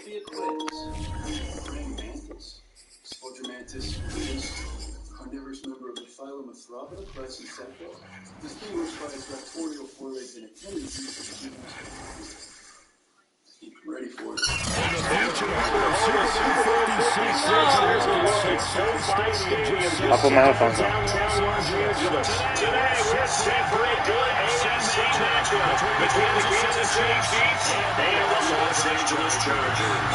be a quiz. Praying mantis, Spodromantis rufus, carnivorous member of the phylum Arthropod, class Insecta, distinguished by its raptorial forelegs and a tendency to choose. Ready for it. And the future home of Super Bowl 56 I'll put my headphones on. Today we're set for a good AFC matchup between the Kansas City Chiefs and the Los Angeles Chargers.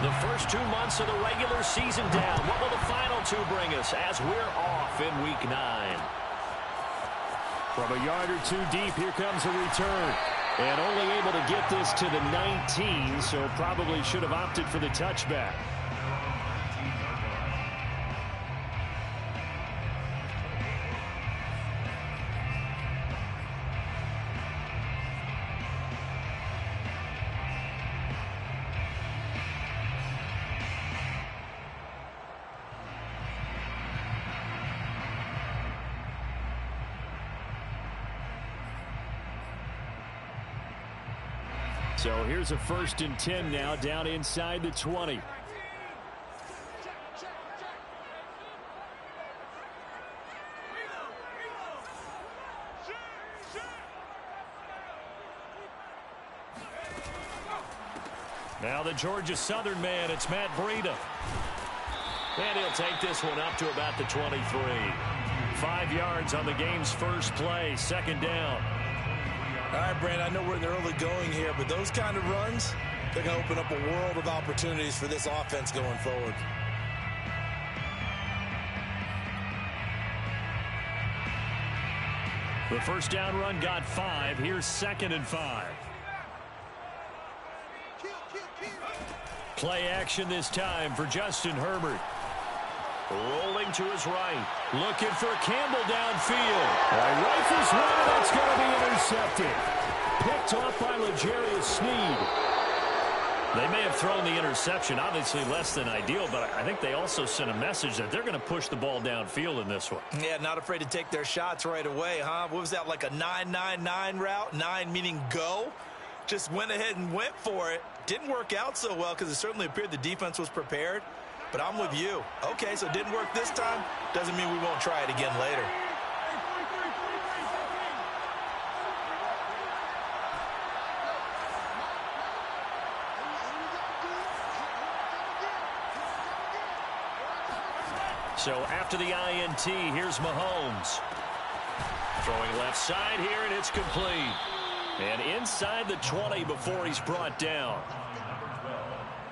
The first 2 months of the regular season down. What will the final 2 bring us as we're off in Week 9? From a yard or 2 deep, here comes a return. And only able to get this to the 19, so probably should have opted for the touchback. So here's a 1st and 10 now, down inside the 20. Now the Georgia Southern man, it's Matt Breida. And he'll take this one up to about the 23. 5 yards on the game's first play, 2nd down. All right, Brandon, I know we're in the early going here, but those kind of runs, they're going to open up a world of opportunities for this offense going forward. The 1st down run got 5. Here's 2nd and 5. Play action this time for Justin Herbert. Rolling to his right. Looking for Campbell downfield. Rifles one, that's going to be intercepted. Picked off by L'Jarius Sneed. They may have thrown the interception, obviously less than ideal, but I think they also sent a message that they're going to push the ball downfield in this one. Yeah, not afraid to take their shots right away, huh? What was that, like a 9-9-9 route? 9 meaning go? Just went ahead and went for it. Didn't work out so well because it certainly appeared the defense was prepared. But I'm with you. Okay, so it didn't work this time. Doesn't mean we won't try it again later. So after the INT, here's Mahomes. Throwing left side here, and it's complete. And inside the 20 before he's brought down.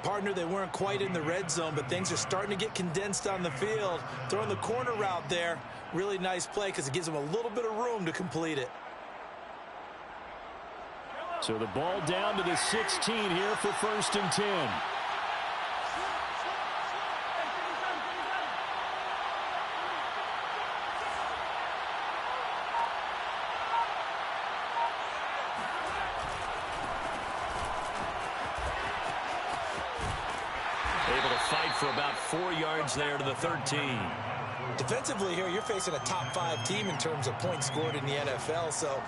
Partner, they weren't quite in the red zone, but things are starting to get condensed on the field. Throwing the corner route there, really nice play because it gives them a little bit of room to complete it. So the ball down to the 16 here for 1st and 10. Able to fight for about 4 yards there to the 13. Defensively here, you're facing a top 5 team in terms of points scored in the NFL. So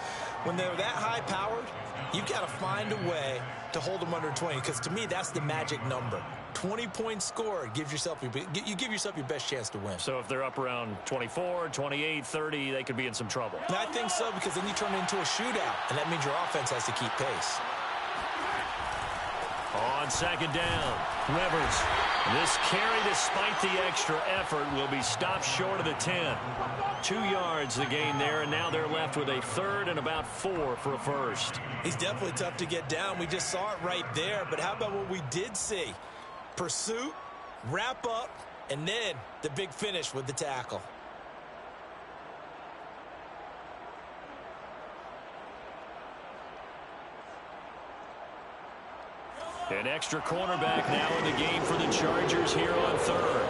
when they're that high-powered, you've got to find a way to hold them under 20. Because to me, that's the magic number. 20 points scored, you give yourself your best chance to win. So if they're up around 24, 28, 30, they could be in some trouble. And I think so, because then you turn it into a shootout, and that means your offense has to keep pace. On 2nd down, Rivers. This carry, despite the extra effort, will be stopped short of the 10. 2 yards the gain there, and now they're left with a 3rd and about 4 for a 1st. He's definitely tough to get down. We just saw it right there, but how about what we did see? Pursuit, wrap up, and then the big finish with the tackle. An extra cornerback now in the game for the Chargers here on 3rd.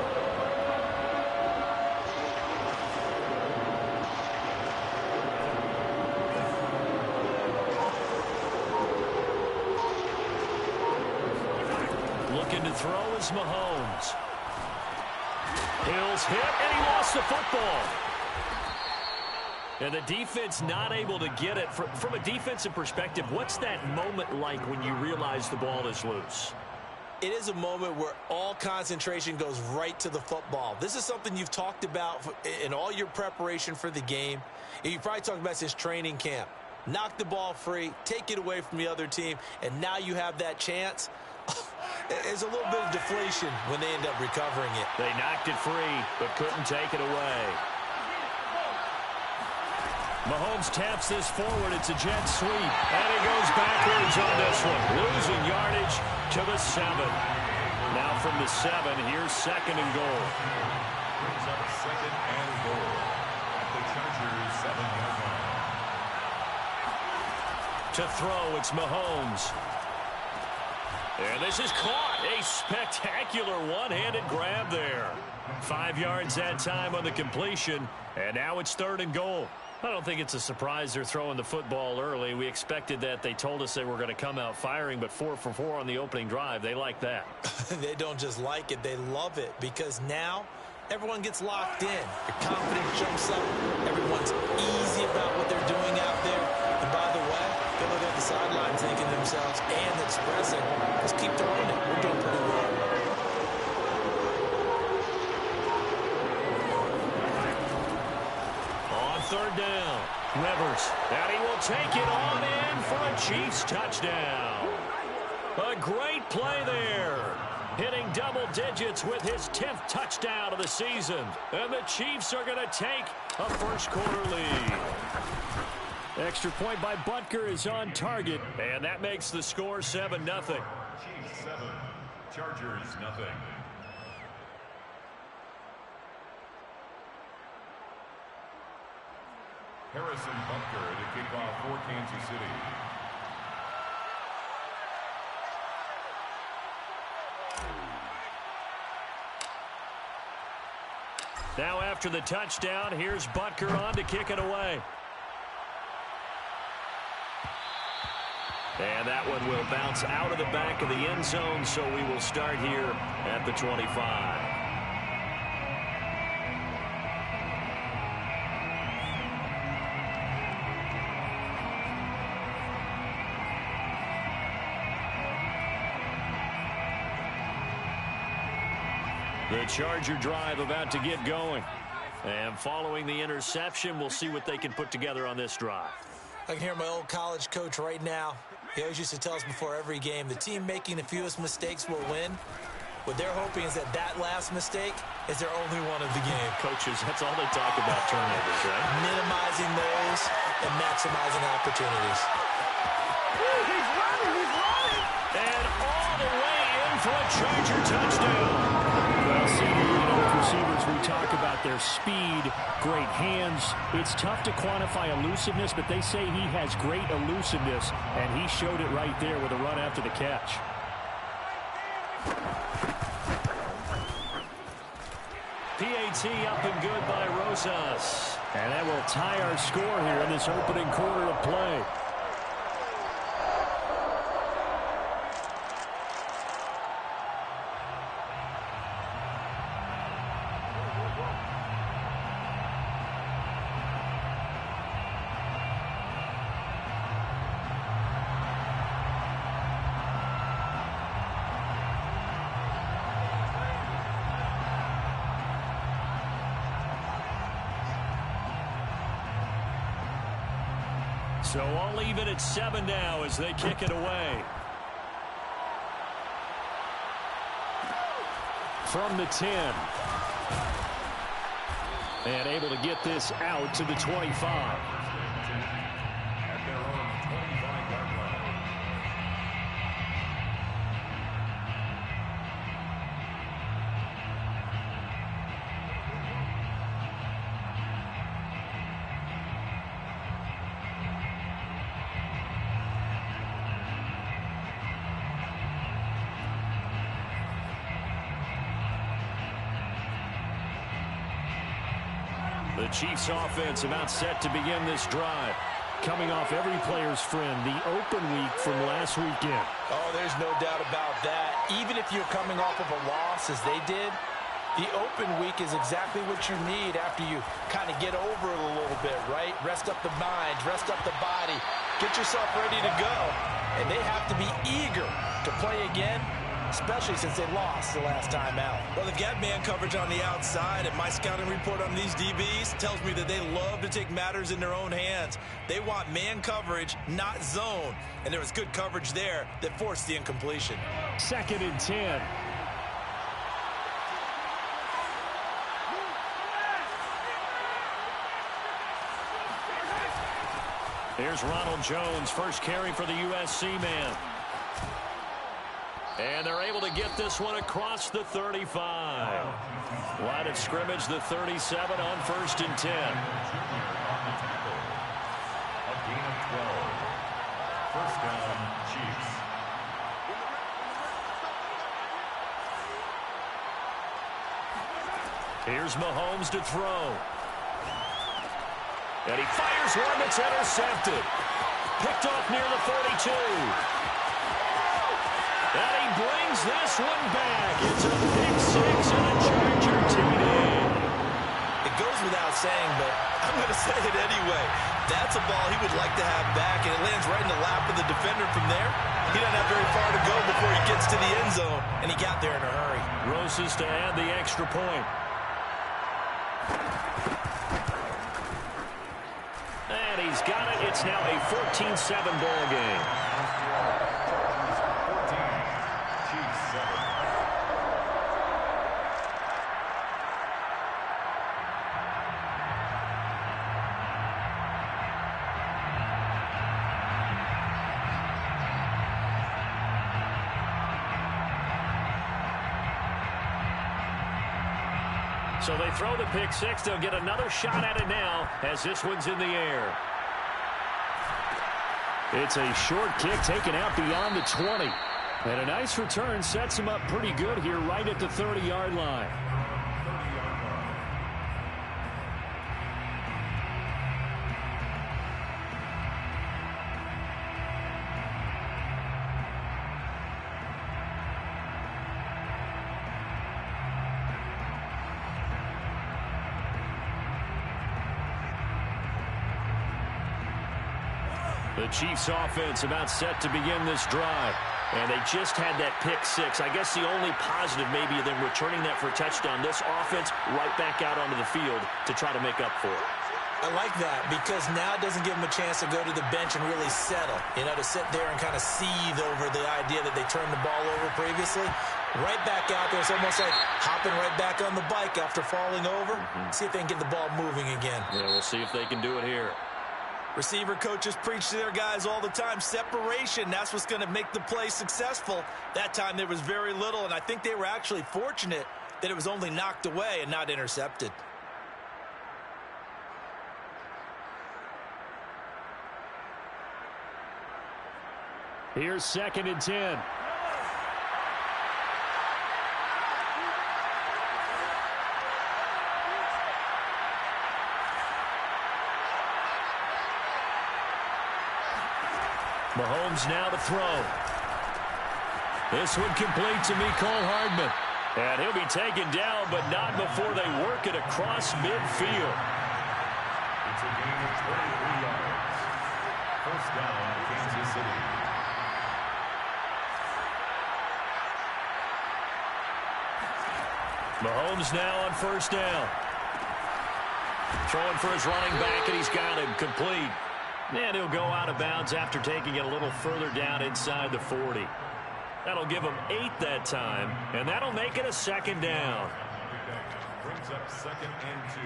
To throw is Mahomes. Hill's hit, and he lost the football. And the defense not able to get it. From a defensive perspective, what's that moment like when you realize the ball is loose? It is a moment where all concentration goes right to the football. This is something you've talked about in all your preparation for the game. And you probably talked about since training camp. Knock the ball free, take it away from the other team, and now you have that chance. There's a little bit of deflation when they end up recovering it. They knocked it free, but couldn't take it away. Mahomes taps this forward. It's a jet sweep. And he goes backwards on this one. Losing yardage to the 7. Now from the 7, here's 2nd and goal. Brings up 2nd and goal at the Chargers 7-yard line. To throw, it's Mahomes. And this is caught. A spectacular one-handed grab there. 5 yards that time on the completion. And now it's 3rd and goal. I don't think it's a surprise they're throwing the football early. We expected that. They told us they were going to come out firing, but 4 for 4 on the opening drive. They like that. They don't just like it. They love it because now everyone gets locked in. Your confidence jumps up. Everyone's easy about what they're doing out there. And by the way, they look at the sideline thinking to themselves and expressing, let's keep throwing it. We're doing pretty well. On 3rd down, Rivers. And he will take it on in for a Chiefs touchdown. A great play there. Hitting double digits with his 10th touchdown of the season. And the Chiefs are going to take a first-quarter lead. Extra point by Butker is on target. And that makes the score 7-0. Chiefs 7, Chargers 0. Harrison Butker to kick off for Kansas City. Now after the touchdown, here's Butker on to kick it away. And that one will bounce out of the back of the end zone, so we will start here at the 25. The Charger drive about to get going. And following the interception, we'll see what they can put together on this drive. I can hear my old college coach right now. He always used to tell us before every game, the team making the fewest mistakes will win. What they're hoping is that last mistake is their only one of the game. Coaches, that's all they talk about, turnovers, right? Minimizing those and maximizing opportunities. He's running! And all the way in for a Charger touchdown. Well, see, with receivers, we talk about their speed, great hands. It's tough to quantify elusiveness, but they say he has great elusiveness, and he showed it right there with a run after the catch. PAT up and good by Rosas. And that will tie our score here in this opening quarter of play. So all even at 7 now as they kick it away. From the 10. And able to get this out to the 25. At their own 25-yard line. The Chiefs offense about set to begin this drive. coming off every player's friend, the open week from last weekend. Oh, there's no doubt about that. Even if you're coming off of a loss as they did, the open week is exactly what you need after you kind of get over it a little bit, right? Rest up the mind, rest up the body, get yourself ready to go. And they have to be eager to play again, especially since they lost the last time out. Well, they've got man coverage on the outside, and my scouting report on these DBs tells me that they love to take matters in their own hands. They want man coverage, not zone. And there was good coverage there that forced the incompletion. 2nd and 10. Here's Ronald Jones, first carry for the USC man. And they're able to get this one across the 35. Line of scrimmage, the 37 on 1st and 10. A gain of 12. First down, Chiefs. Here's Mahomes to throw. And he fires one that's intercepted. Picked off near the 42. And he brings this one back. It's a pick six and a Charger TD. It goes without saying, but I'm going to say it anyway. That's a ball he would like to have back, and it lands right in the lap of the defender from there. He doesn't have very far to go before he gets to the end zone, and he got there in a hurry. Roses to add the extra point. And he's got it. It's now a 14-7 ball game. 14, Chiefs 7. So they throw the pick six. They'll get another shot at it now as this one's in the air. It's a short kick taken out beyond the 20. And a nice return sets him up pretty good here right at the 30-yard line. The Chiefs offense about set to begin this drive. And they just had that pick six. I guess the only positive maybe of them returning that for a touchdown. This offense right back out onto the field to try to make up for it. I like that because now it doesn't give them a chance to go to the bench and really settle. You know, to sit there and kind of seethe over the idea that they turned the ball over previously. Right back out there. It's almost like hopping right back on the bike after falling over. See if they can get the ball moving again. Yeah, we'll see if they can do it here. Receiver coaches preach to their guys all the time. Separation, that's what's going to make the play successful. That time there was very little, and I think they were actually fortunate that it was only knocked away and not intercepted. Here's 2nd and 10. Mahomes now to throw. This one complete to Mecole Hardman. And he'll be taken down, but not before they work it across midfield. It's a gain of 23 yards. First down, Kansas City. Mahomes now on first down. Throwing for his running back, and he's got him complete. And he'll go out of bounds after taking it a little further down inside the 40. That'll give him 8 that time, and that'll make it a 2nd down. Brings up 2nd and 2.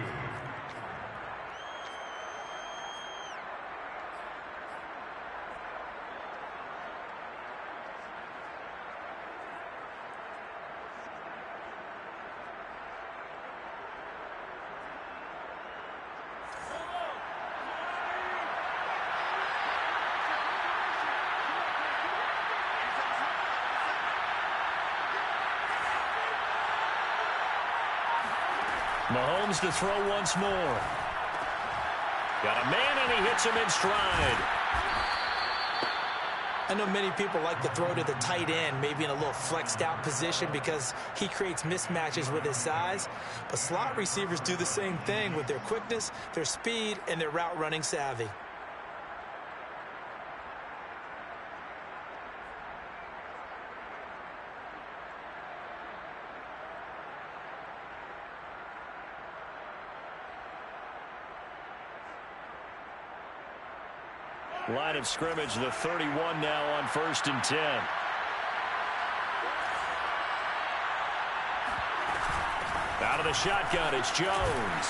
Mahomes to throw once more. Got a man, and he hits him in stride. I know many people like to throw to the tight end, maybe in a little flexed out position because he creates mismatches with his size. But slot receivers do the same thing with their quickness, their speed, and their route running savvy. Line of scrimmage, the 31 now on 1st and 10. Out of the shotgun, it's Jones.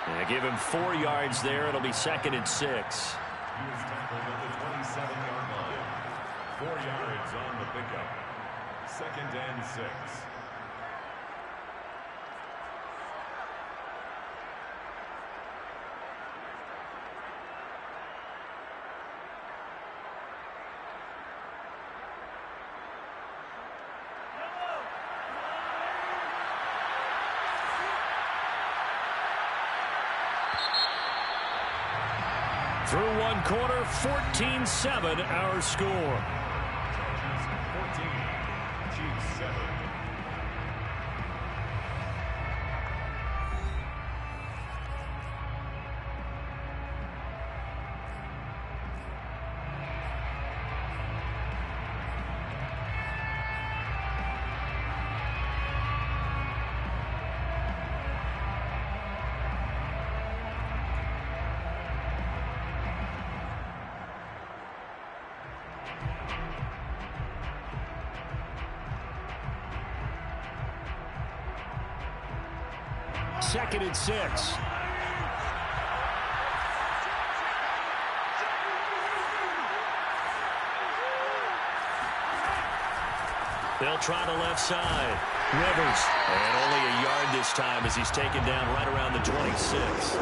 They give him 4 yards there. It'll be 2nd and 6. He was tackled at the 27-yard line. 4 yards on the pickup. 2nd and 6. Through one quarter, 14-7 our score. Chargers 14, Chiefs 7. Second and 6. They'll try the left side. Rivers. And only a yard this time as he's taken down right around the 26.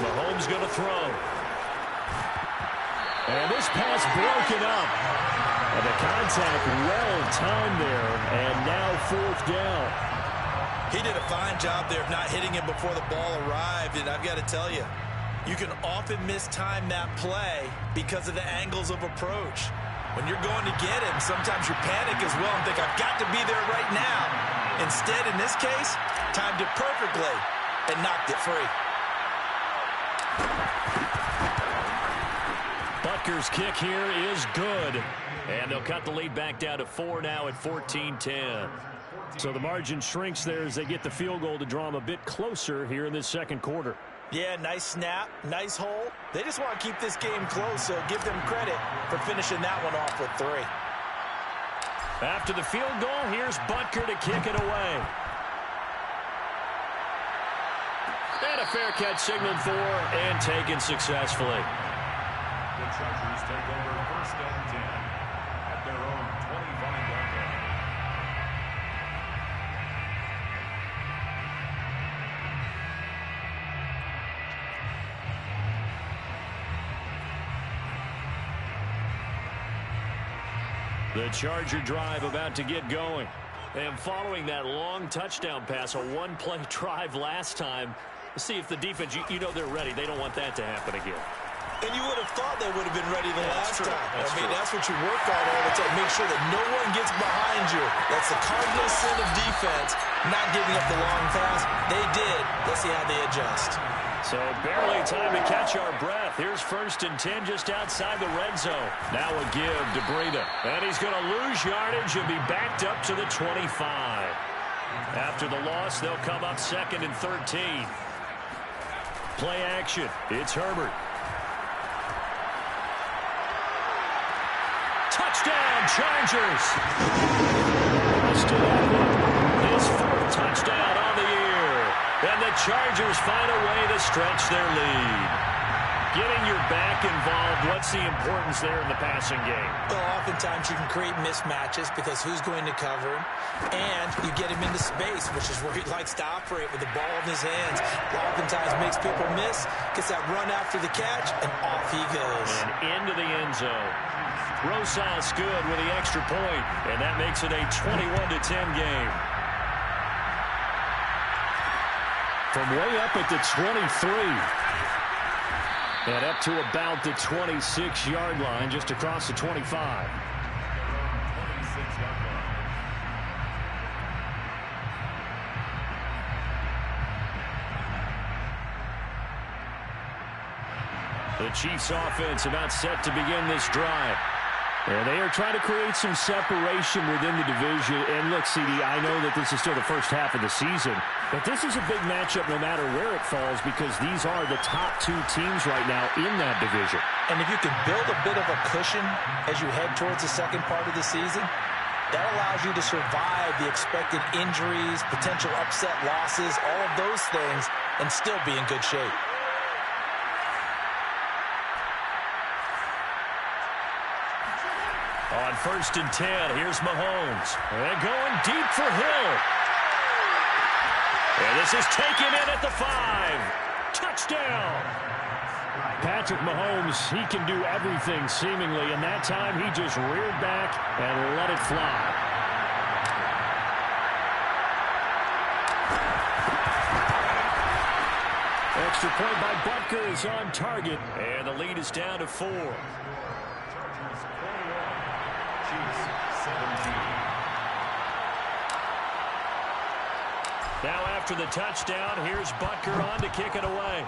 Mahomes going to throw. And this pass broken up. And the contact well-timed there. And now 4th down. He did a fine job there of not hitting him before the ball arrived. And I've got to tell you, you can often mistime that play because of the angles of approach. When you're going to get him, sometimes you panic as well and think, I've got to be there right now. Instead, in this case, timed it perfectly and knocked it free. Butker's kick here is good. And they'll cut the lead back down to 4 now at 14-10. So the margin shrinks there as they get the field goal to draw them a bit closer here in this second quarter. Yeah, nice snap, nice hole. They just want to keep this game close, so give them credit for finishing that one off with 3. After the field goal, here's Butker to kick it away. And a fair catch signaled for and taken successfully. The Chargers take over 1st and 10 at their own 25-yard line. The Charger drive about to get going. And following that long touchdown pass, a one-play drive last time, see if the defense, you know they're ready. They don't want that to happen again. And you would have thought they would have been ready the last time. That's what you work on all the time. Make sure that no one gets behind you. That's the cardinal sin of defense, not giving up the long pass. They did. Let's see how they adjust. So barely time to catch our breath. Here's 1st and 10 just outside the red zone. Now a give to Breida. And he's going to lose yardage and be backed up to the 25. After the loss, they'll come up 2nd and 13. Play action. It's Herbert. Touchdown, Chargers. His 4th touchdown on the year. And the Chargers find a way to stretch their lead. Getting your back involved, what's the importance there in the passing game? Well, oftentimes you can create mismatches because who's going to cover him, and you get him into space, which is where he likes to operate with the ball in his hands. Oftentimes makes people miss, gets that run after the catch, and off he goes. And into the end zone. Rosas good with the extra point, and that makes it a 21-10 game. From way up at the 23. And up to about the 26-yard line, just across the 25. 26-yard line. The Chiefs offense about set to begin this drive. And they are trying to create some separation within the division. And look, CD, I know that this is still the first half of the season, but this is a big matchup no matter where it falls because these are the top two teams right now in that division. And if you can build a bit of a cushion as you head towards the second part of the season, that allows you to survive the expected injuries, potential upset losses, all of those things, and still be in good shape. On 1st and 10, here's Mahomes. And going deep for Hill. And this is taken in at the 5. Touchdown. Patrick Mahomes, he can do everything seemingly, and that time he just reared back and let it fly. Extra point by Butker is on target, and the lead is down to 4. Now after the touchdown, here's Butker on to kick it away.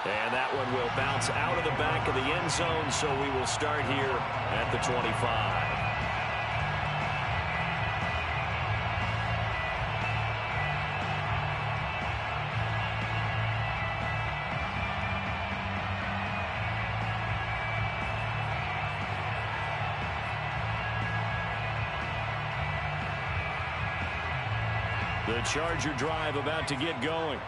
And that one will bounce out of the back of the end zone, so we will start here at the 25. The Charger drive about to get going.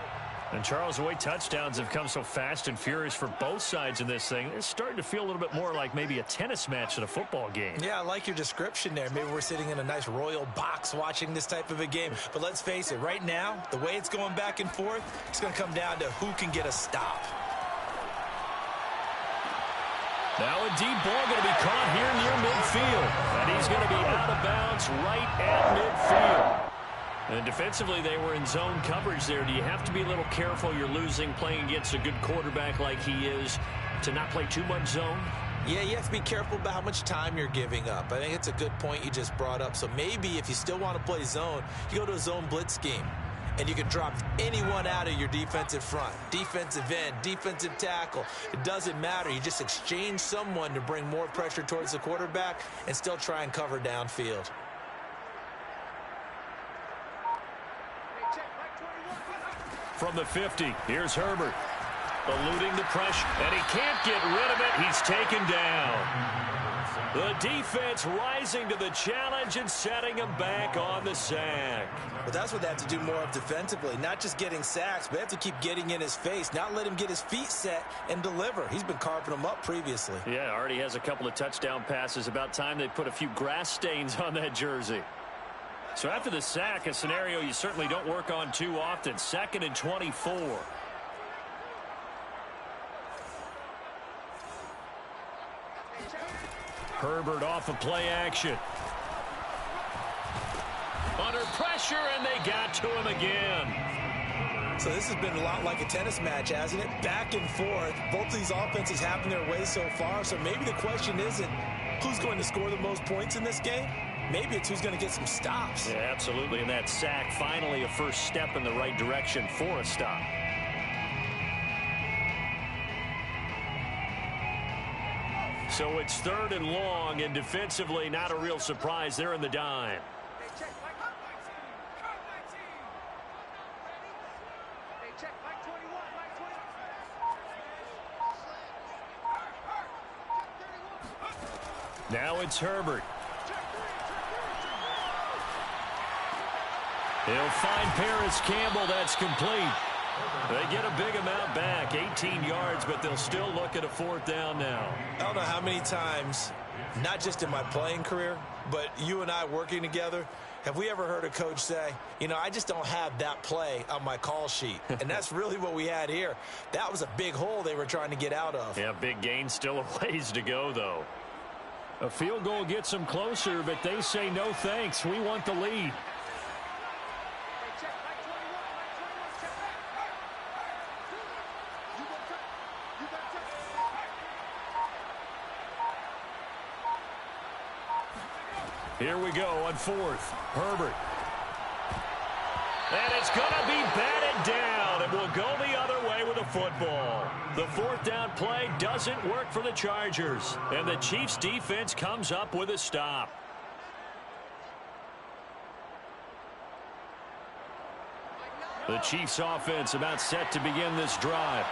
And, Charles, the way touchdowns have come so fast and furious for both sides in this thing, it's starting to feel a little bit more like maybe a tennis match than a football game. Yeah, I like your description there. Maybe we're sitting in a nice royal box watching this type of a game. But let's face it, right now, the way it's going back and forth, it's going to come down to who can get a stop. Now a deep ball going to be caught here near midfield. And he's going to be out of bounds right at midfield. And defensively, they were in zone coverage there. Do you have to be a little careful? You're losing, playing against a good quarterback like he is, to not play too much zone? Yeah, you have to be careful about how much time you're giving up. I think it's a good point you just brought up. So maybe if you still want to play zone, you go to a zone blitz scheme. And you can drop anyone out of your defensive front. Defensive end, defensive tackle. It doesn't matter. You just exchange someone to bring more pressure towards the quarterback and still try and cover downfield. From the 50, here's Herbert. Eluding the pressure, and he can't get rid of it. He's taken down. The defense rising to the challenge and setting him back on the sack. But that's what they have to do more of defensively. Not just getting sacks, but they have to keep getting in his face. Not let him get his feet set and deliver. He's been carving them up previously. Yeah, already has a couple of touchdown passes. About time they put a few grass stains on that jersey. So after the sack, a scenario you certainly don't work on too often. 2nd and 24. Herbert off of play action. Under pressure, and they got to him again. So this has been a lot like a tennis match, hasn't it? Back and forth. Both of these offenses having their way so far. So maybe the question isn't who's going to score the most points in this game. Maybe it's who's going to get some stops. Yeah, absolutely. And that sack, finally a first step in the right direction for a stop. So it's 3rd and long, and defensively not a real surprise. They're in the dime. Now it's Herbert. He'll find Paris Campbell. That's complete. They get a big amount back, 18 yards, but they'll still look at a 4th down now. I don't know how many times, not just in my playing career, but you and I working together, have we ever heard a coach say, you know, I just don't have that play on my call sheet. And that's really what we had here. That was a big hole they were trying to get out of. Yeah, big gain, still a ways to go, though. A field goal gets them closer, but they say no thanks. We want the lead. Here we go on 4th. Herbert. And it's going to be batted down, and we'll go the other way with the football. The 4th down play doesn't work for the Chargers, and the Chiefs' defense comes up with a stop. The Chiefs' offense about set to begin this drive.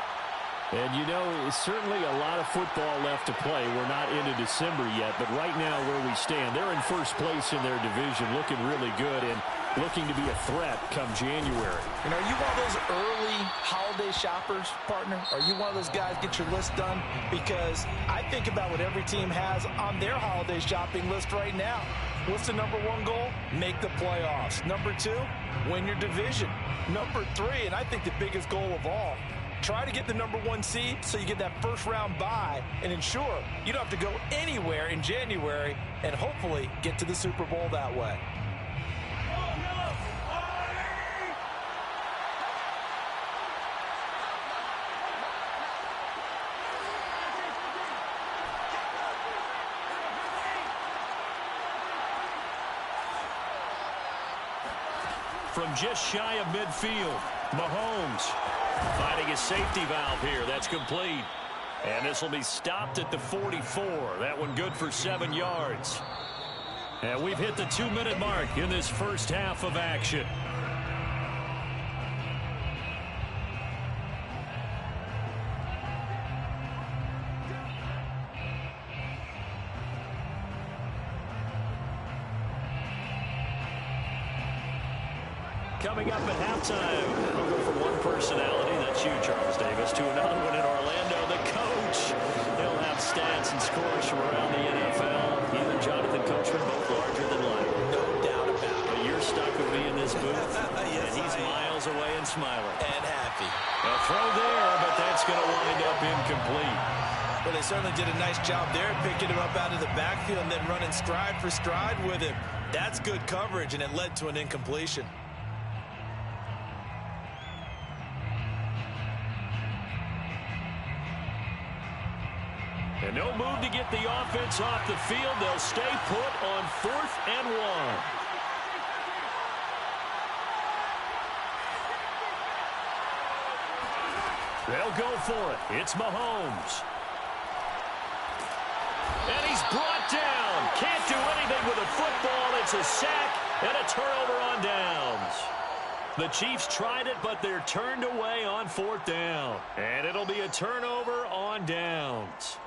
And, you know, certainly a lot of football left to play. We're not into December yet, but right now where we stand, they're in first place in their division, looking really good and looking to be a threat come January. And are you one of those early holiday shoppers, partner? Are you one of those guys get your list done? Because I think about what every team has on their holiday shopping list right now. What's the number 1 goal? Make the playoffs. Number 2, win your division. Number 3, and I think the biggest goal of all, try to get the number 1 seed so you get that first-round bye and ensure you don't have to go anywhere in January and hopefully get to the Super Bowl that way. From just shy of midfield, Mahomes finding his safety valve here. That's complete. And this will be stopped at the 44. That one good for 7 yards. And we've hit the 2-minute mark in this first half of action. Coming up at halftime, I'll go from one personality, that's you, Charles Davis, to another one in Orlando, the coach. He'll have stats and scores from around the NFL. He and Jonathan Coachman, both larger than life. No doubt about it. But you're stuck with me in this booth, Yes, and he's miles away and smiling. And happy. A throw there, but that's going to wind up incomplete. Well, they certainly did a nice job there, picking him up out of the backfield and then running stride for stride with him. That's good coverage, and it led to an incompletion. And no move to get the offense off the field. They'll stay put on 4th and 1. They'll go for it. It's Mahomes. And he's brought down. Can't do anything with a football. It's a sack and a turnover on downs. The Chiefs tried it, but they're turned away on 4th down. And it'll be a turnover on downs.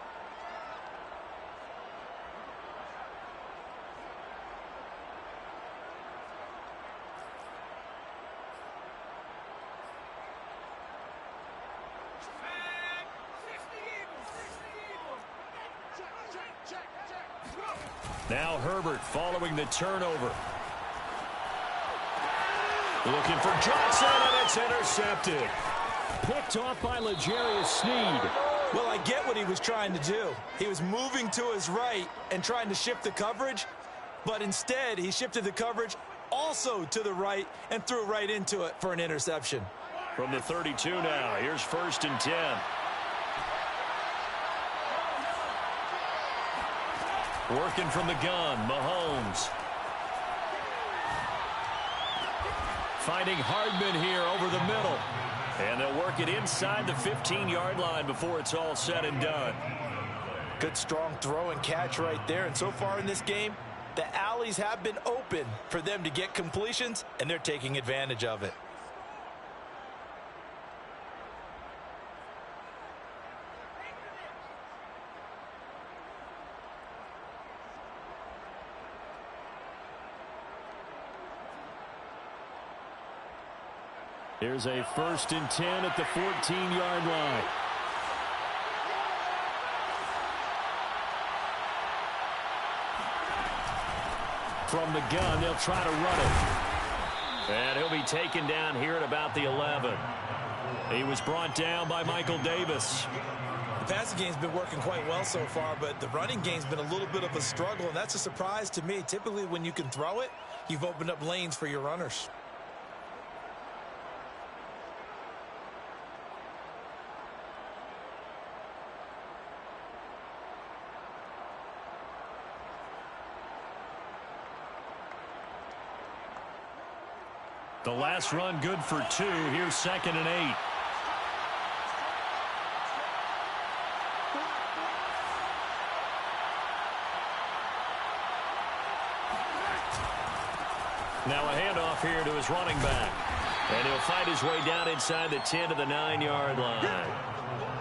Now Herbert following the turnover. Looking for Johnson, and it's intercepted. Picked off by L'Jarius Sneed. Well, I get what he was trying to do. He was moving to his right and trying to shift the coverage, but instead he shifted the coverage also to the right and threw right into it for an interception. From the 32 now, here's 1st and 10. Working from the gun, Mahomes. Finding Hardman here over the middle. And they'll work it inside the 15-yard line before it's all said and done. Good strong throw and catch right there. And so far in this game, the alleys have been open for them to get completions, and they're taking advantage of it. Here's a 1st and 10 at the 14-yard line. From the gun, they'll try to run it. And he'll be taken down here at about the 11. He was brought down by Michael Davis. The passing game's been working quite well so far, but the running game's been a little bit of a struggle, and that's a surprise to me. Typically, when you can throw it, you've opened up lanes for your runners. The last run good for 2. Here's 2nd and 8. Now a handoff here to his running back. And he'll fight his way down inside the 10 to the 9-yard line.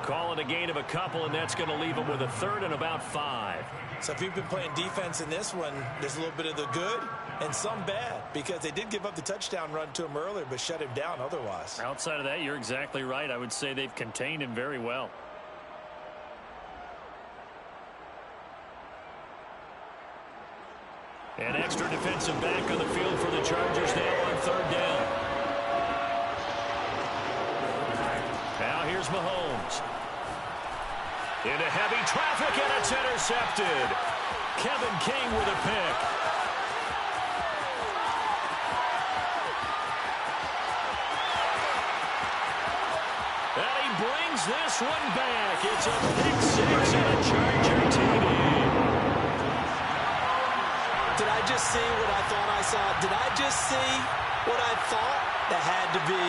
Calling a gain of a couple, and that's going to leave him with a 3rd and about 5. So if you've been playing defense in this one, there's a little bit of the good and some bad, because they did give up the touchdown run to him earlier, but shut him down otherwise. Outside of that, you're exactly right. I would say they've contained him very well. An extra defensive back on the field for the Chargers now on 3rd down. Now here's Mahomes. Into heavy traffic, and it's intercepted. Kevin King with a pick. And he brings this one back. It's a pick 6 and a Charger TD. Did I just see what I thought I saw? Did I just see what I thought? That had to be.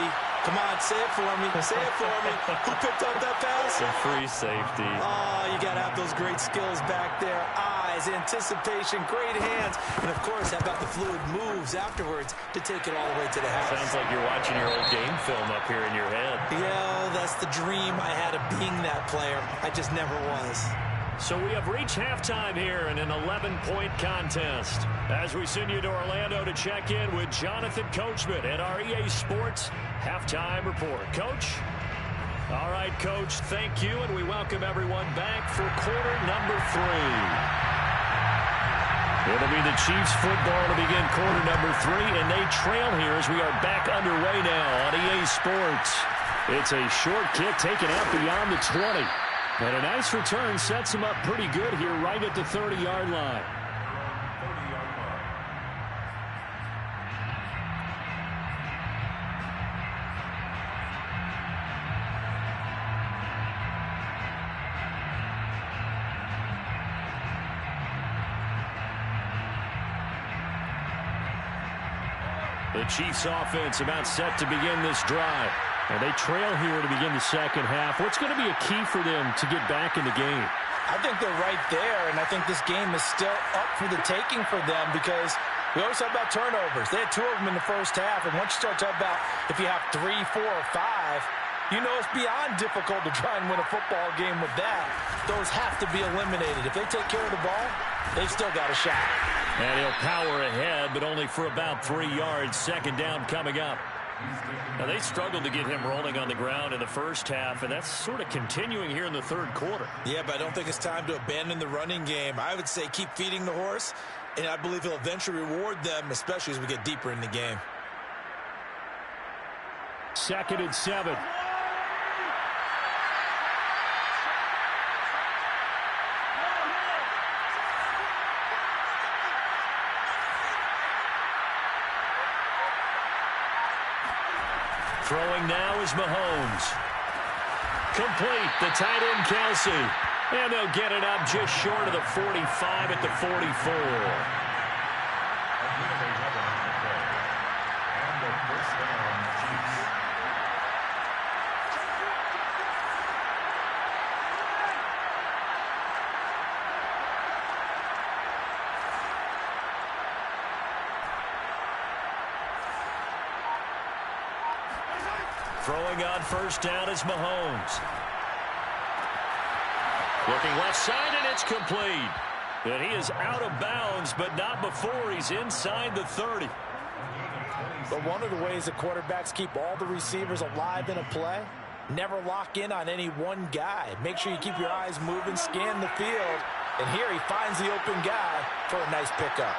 Come on, say it for me. Say it for me. Who picked up that pass? The free safety. Oh, you got to have those great skills back there. Eyes, anticipation, great hands. And, of course, how about the fluid moves afterwards to take it all the way to the house? Sounds like you're watching your old game film up here in your head. Yeah, that's the dream I had of being that player. I just never was. So we have reached halftime here in an 11-point contest. As we send you to Orlando to check in with Jonathan Coachman at our EA Sports Halftime Report. Coach? All right, Coach, thank you, and we welcome everyone back for quarter number 3. It'll be the Chiefs football to begin quarter number 3, and they trail here as we are back underway now on EA Sports. It's a short kick taken out beyond the 20. And a nice return sets him up pretty good here right at the 30-yard line. The Chiefs offense about set to begin this drive. And they trail here to begin the second half. What's going to be a key for them to get back in the game? I think they're right there, and I think this game is still up for the taking for them because we always talk about turnovers. They had 2 of them in the first half, and once you start talking about if you have 3, 4, or 5, you know it's beyond difficult to try and win a football game with that. Those have to be eliminated. If they take care of the ball, they've still got a shot. And he'll power ahead, but only for about 3 yards. Second down coming up. Now, they struggled to get him rolling on the ground in the first half, and that's sort of continuing here in the third quarter. Yeah, but I don't think it's time to abandon the running game. I would say keep feeding the horse, and I believe he'll eventually reward them, especially as we get deeper in the game. 2nd and 7. Throwing now is Mahomes. Complete, the tight end Kelsey. And they'll get it up just short of the 45 at the 44. Throwing on first down is Mahomes. Looking left side, and it's complete. And he is out of bounds, but not before he's inside the 30. But one of the ways that quarterbacks keep all the receivers alive in a play, never lock in on any one guy. Make sure you keep your eyes moving, scan the field. And here he finds the open guy for a nice pickup.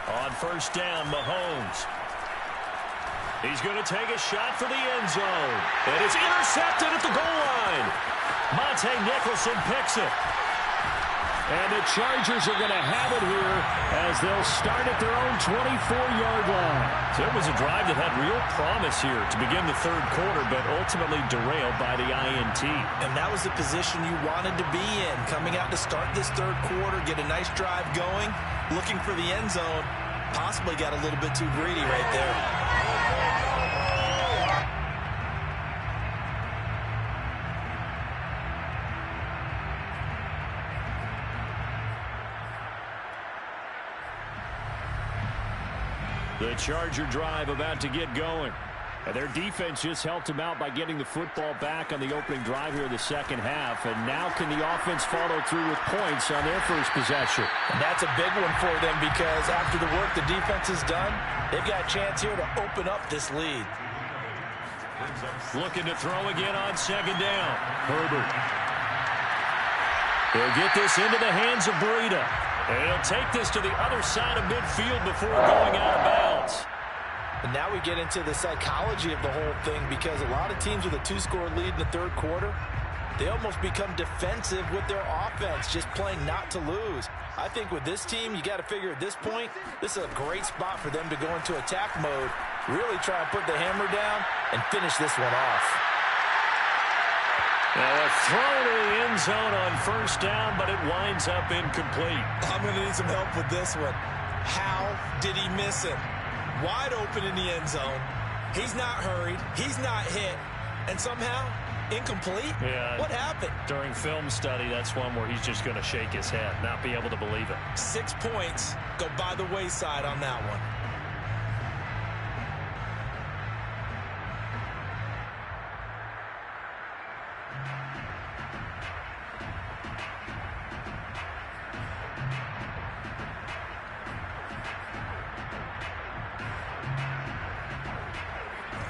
On first down, Mahomes. He's going to take a shot for the end zone. And it's intercepted at the goal line. Monte Nicholson picks it. And the Chargers are going to have it here as they'll start at their own 24-yard line. So it was a drive that had real promise here to begin the third quarter, but ultimately derailed by the INT. And that was the position you wanted to be in, coming out to start this third quarter, get a nice drive going, looking for the end zone. Possibly got a little bit too greedy right there. The Charger drive about to get going. And their defense just helped them out by getting the football back on the opening drive here in the second half. And now can the offense follow through with points on their first possession? And that's a big one for them because after the work the defense has done, they've got a chance here to open up this lead. Looking to throw again on second down. Herbert. He'll get this into the hands of Breida. And he'll take this to the other side of midfield before going out of bounds. And now we get into the psychology of the whole thing because a lot of teams with a two-score lead in the third quarter, they almost become defensive with their offense, just playing not to lose. I think with this team, you got to figure at this point, this is a great spot for them to go into attack mode, really try and put the hammer down and finish this one off. Now a throw to the end zone on first down, but it winds up incomplete. I'm going to need some help with this one. How did he miss it? Wide open in the end zone. He's not hurried. He's not hit. And somehow, incomplete? Yeah. What happened? During film study, that's one where he's just going to shake his head, not be able to believe it. 6 points go by the wayside on that one.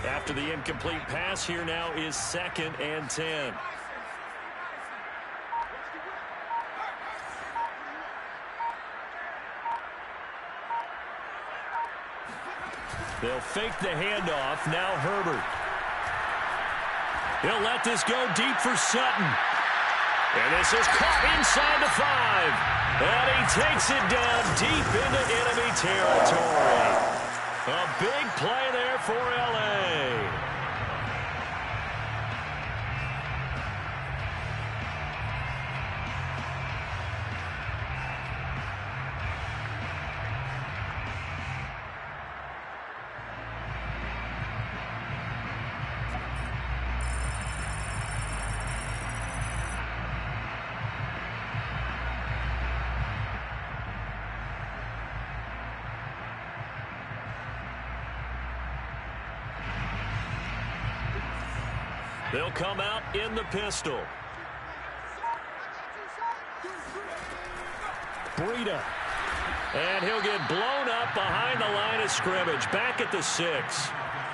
After the incomplete pass, here now is 2nd and 10. They'll fake the handoff. Now Herbert. He'll let this go deep for Sutton. And this is caught inside the 5. And he takes it down deep into enemy territory. A big play there for L.A. They'll come out in the pistol. Breida. And he'll get blown up behind the line of scrimmage. Back at the 6.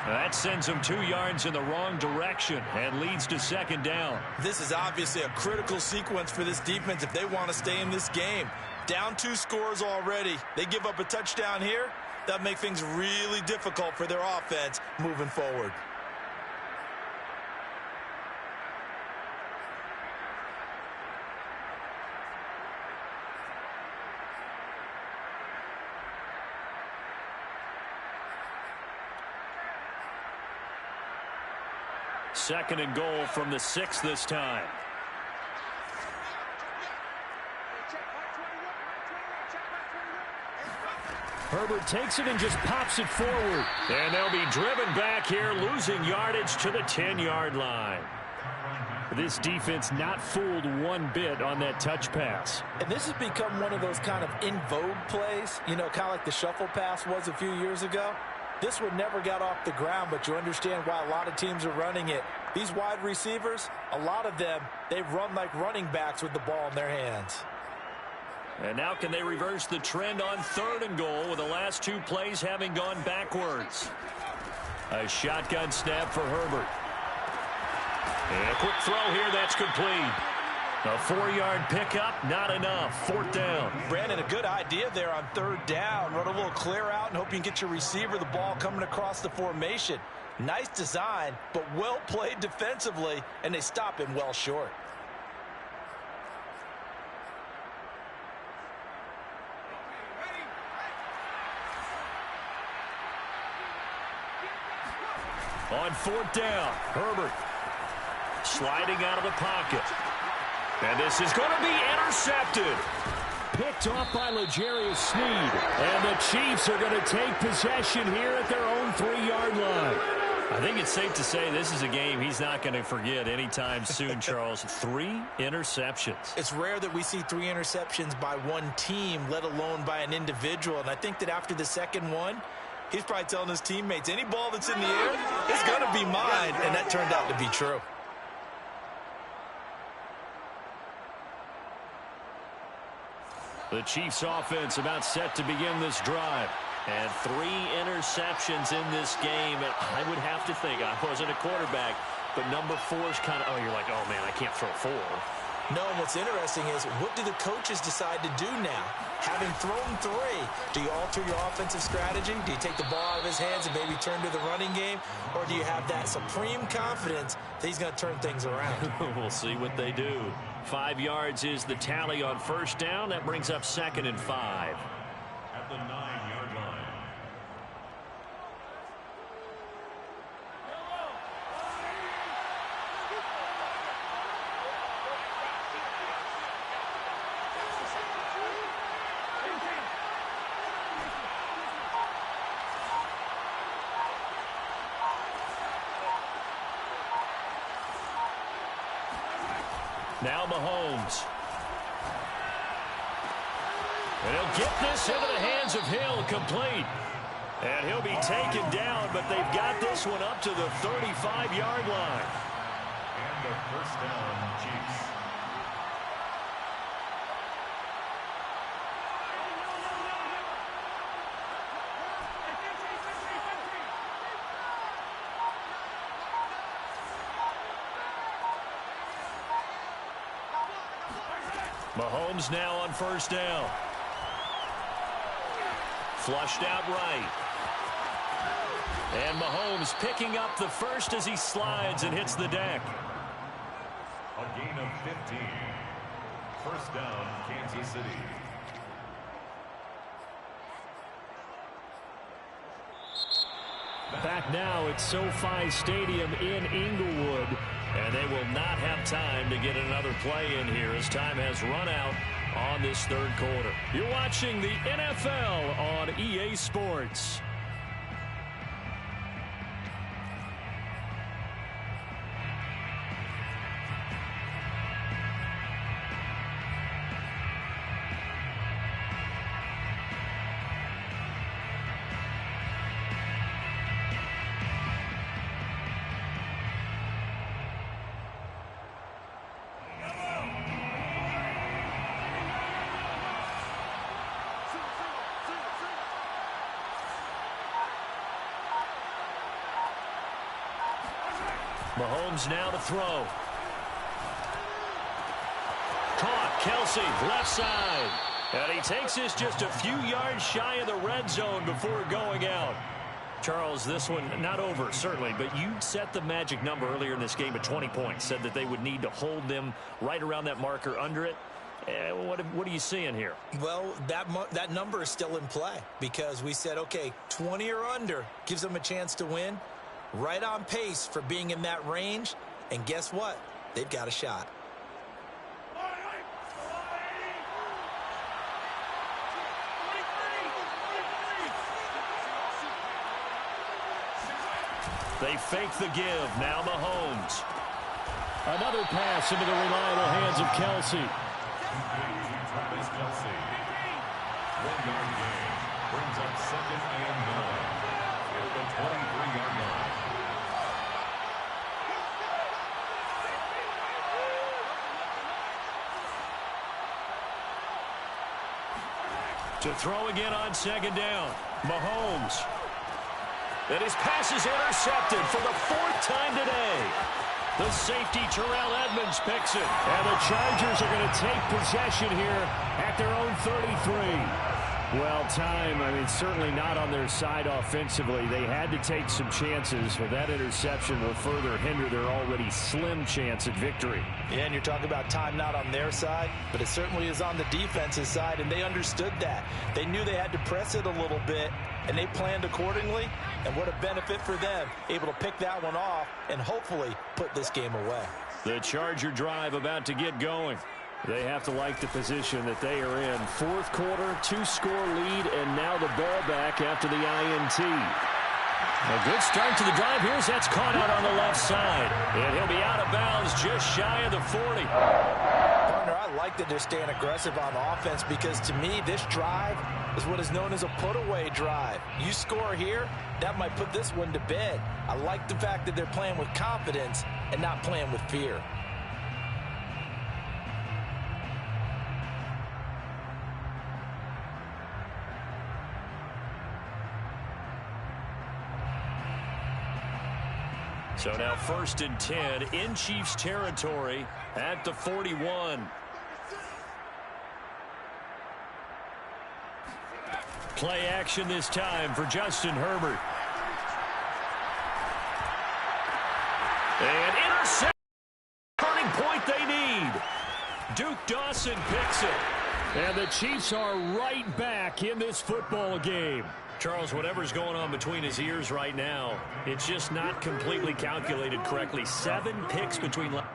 That sends him 2 yards in the wrong direction and leads to 2nd down. This is obviously a critical sequence for this defense if they want to stay in this game. Down 2 scores already. They give up a touchdown here. That'll make things really difficult for their offense moving forward. Second and goal from the 6 this time. Herbert takes it and just pops it forward. And they'll be driven back here, losing yardage to the 10-yard line. This defense not fooled one bit on that touch pass. And this has become one of those kind of in vogue plays, you know, kind of like the shuffle pass was a few years ago. This one never got off the ground, but you understand why a lot of teams are running it. These wide receivers, a lot of them, they run like running backs with the ball in their hands. And now can they reverse the trend on 3rd and goal with the last 2 plays having gone backwards? A shotgun snap for Herbert. And a quick throw here, that's complete. A 4-yard pickup, not enough. 4th down. Brandon, a good idea there on 3rd down. Run a little clear out and hope you can get your receiver the ball coming across the formation. Nice design, but well played defensively, and they stop him well short. On 4th down, Herbert sliding out of the pocket. And this is going to be intercepted. Picked off by L'Jarius Sneed. And the Chiefs are going to take possession here at their own 3-yard line. I think it's safe to say this is a game he's not going to forget anytime soon, Charles. 3 interceptions. It's rare that we see 3 interceptions by one team, let alone by an individual. And I think that after the second one, he's probably telling his teammates, any ball that's in the air, it's going to be mine. And that turned out to be true. The Chiefs offense about set to begin this drive. And 3 interceptions in this game. And I would have to think, I wasn't a quarterback, but number 4 is kind of, you're like, oh, man, I can't throw 4. No, and what's interesting is, what do the coaches decide to do now? Having thrown 3, do you alter your offensive strategy? Do you take the ball out of his hands and maybe turn to the running game? Or do you have that supreme confidence that he's going to turn things around? We'll see what they do. 5 yards is the tally on 1st down. That brings up 2nd and 5. At the 9-yard line. Now Mahomes. And he'll get this into the hands of Hill, complete. And he'll be taken down, but they've got this one up to the 35-yard line. And the 1st down, Chiefs. Mahomes now on 1st down. Flushed out right. And Mahomes picking up the first as he slides and hits the deck. A gain of 15. 1st down, Kansas City. Back now at SoFi Stadium in Inglewood. And they will not have time to get another play in here as time has run out on this 3rd quarter. You're watching the NFL on EA Sports. Mahomes now to throw. Caught, Kelsey, left side. And he takes this just a few yards shy of the red zone before going out. Charles, this one not over, certainly, but you set the magic number earlier in this game at 20 points. Said that they would need to hold them right around that marker under it. What are you seeing here? Well, that number is still in play because we said, okay, 20 or under gives them a chance to win. Right on pace for being in that range. And guess what? They've got a shot. They fake the give. Now Mahomes. Another pass into the reliable hands of Kelsey. Travis Kelsey. 1-yard gain. Brings up 2nd and 9. at the 23-yard line. To throw again on second down. Mahomes. And his pass is intercepted for the 4th time today. The safety, Terrell Edmonds, picks it. And the Chargers are going to take possession here at their own 33. Well, certainly not on their side offensively. They had to take some chances, but that interception will further hinder their already slim chance at victory. Yeah, and you're talking about time not on their side, but it certainly is on the defense's side, and they understood that. They knew they had to press it a little bit, and they planned accordingly, and what a benefit for them, able to pick that one off and hopefully put this game away. The Charger drive about to get going. They have to like the position that they are in. 4th quarter, 2-score lead, and now the ball back after the INT. A good start to the drive. That's caught out on the left side. And he'll be out of bounds just shy of the 40. Partner, I like that they're staying aggressive on offense because to me, this drive is what is known as a put-away drive. You score here, that might put this one to bed. I like the fact that they're playing with confidence and not playing with fear. So now 1st and 10 in Chiefs territory at the 41. Play action this time for Justin Herbert. And intercept. Turning point they need. Duke Dawson picks it. And the Chiefs are right back in this football game. Charles, whatever's going on between his ears right now, it's just not completely calculated correctly. 7 picks between last